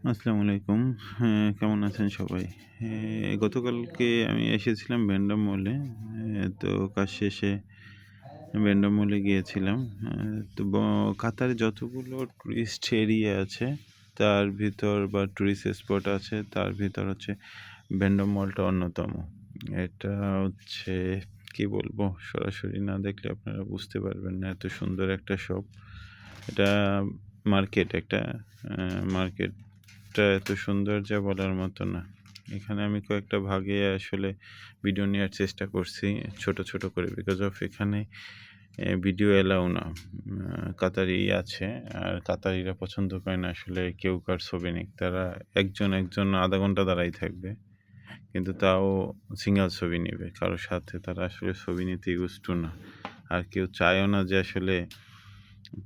আসসালামু আলাইকুম। কেমন আছেন সবাই? গতকালকে আমি এসেছিলাম ভ্যান্ডাম মলে। তো কাজ শেষে ভ্যান্ডাম মলে গিয়েছিলাম। তো কাতারে যতগুলো টুরিস্ট এরিয়া আছে, তার ভিতর বা টুরিস্ট স্পট আছে, তার ভিতর হচ্ছে ভ্যান্ডাম মলটা অন্যতম। এটা হচ্ছে কি বলবো? সরাসরি না দেখলে আপনারা বুঝতে পারবেন না, এত সুন্দর একটা শপ। এটা মার্কেট একটা মার্কেটটা এত সুন্দর যা বলার মতো না। এখানে আমি কয়েকটা ভাগে আসলে ভিডিও নেওয়ার চেষ্টা করছি ছোট ছোট করে, বিকজ অফ এখানে ভিডিও এলাও না। কাতারি আছে, আর কাতারিরা পছন্দ করে না আসলে কেউ কার ছবি নিক। তারা একজন একজন আধা ঘন্টা দাঁড়াই থাকবে, কিন্তু তাও সিঙ্গেল ছবি নেবে, কারোর সাথে তারা আসলে ছবি নিতে ইউজড না। আর কেউ চায়ও না যে আসলে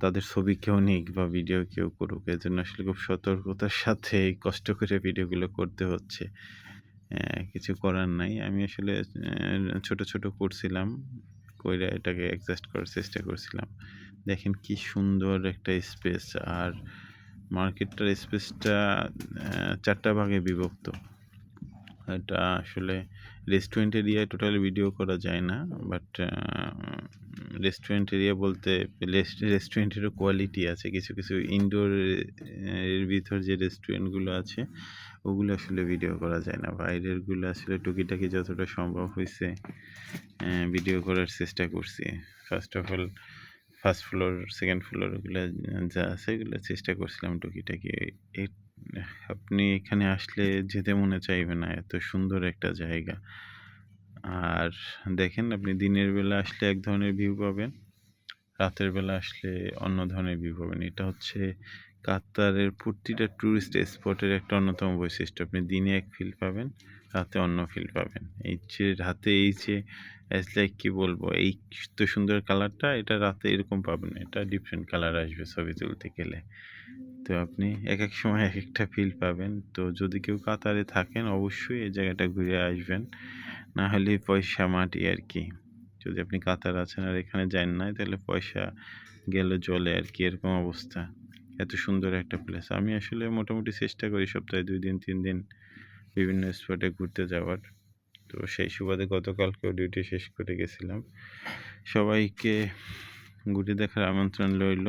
তাদের ছবি কেউ নিক বা ভিডিও কেউ করুক। এজন্য আসলে খুব সতর্কতার সাথে কষ্ট করে ভিডিওগুলো করতে হচ্ছে। কিছু করার নাই। আমি আসলে ছোট ছোট করছিলাম, কইরা এটাকে অ্যাডজাস্ট করার চেষ্টা করছিলাম। দেখেন কি সুন্দর একটা স্পেস। আর মার্কেটটার স্পেসটা ৪ টা ভাগে বিভক্ত। এটা আসলে রেস্টুরেন্ট এরিয়ায় টোটালি ভিডিও করা যায় না, বাট রেস্টুরেন্ট এরিয়া বলতে রেস্টুরেন্টেরও কোয়ালিটি আছে। কিছু কিছু ইনডোর এর ভিতর যে রেস্টুরেন্টগুলো আছে, ওগুলো আসলে ভিডিও করা যায় না। বাইরেরগুলো আসলে টুকিটাকি যতটা সম্ভব হয়েছে ভিডিও করার চেষ্টা করছি। First of all first floor, second floor ওগুলো যা আছে এগুলো চেষ্টা করছিলাম টুকিটাকি। এ আপনি এখানে আসলে যেতে মনে চাইবে না, এত সুন্দর একটা জায়গা। আর দেখেন, আপনি দিনের বেলা আসলে এক ধরনের ভিউ পাবেন, রাতের বেলা আসলে অন্য ধরনের ভিউ পাবেন। এটা হচ্ছে কাতারের প্রতিটা টুরিস্ট স্পটের একটা অন্যতম বৈশিষ্ট্য। আপনি দিনে এক ফিল পাবেন, রাতে অন্য ফিল পাবেন। এই যে রাতে এই যে লাইক কি বলবো, এই তো সুন্দর কালারটা, এটা রাতে এরকম পাবেন না। এটা ডিফারেন্ট কালার আসবে ছবি তুলতে গেলে। তো আপনি এক এক সময় এক একটা ফিল পাবেন। তো যদি কেউ কাতারে থাকেন, অবশ্যই এই জায়গাটা ঘুরে আসবেন, না হলে পয়সা মাটি আর কি। যদি আপনি কাতার আছেন আর এখানে যান নাই, তাহলে পয়সা গেল জলে আর কি, এরকম অবস্থা। এত সুন্দর একটা প্লেস। আমি আসলে মোটামুটি চেষ্টা করি সপ্তাহে 2 দিন 3 দিন বিভিন্ন স্পটে ঘুরতে যাওয়ার। তো সেই সুবাদে গতকালকেও ডিউটি শেষ করে গেছিলাম। সবাইকে ঘুরে দেখার আমন্ত্রণ রইল।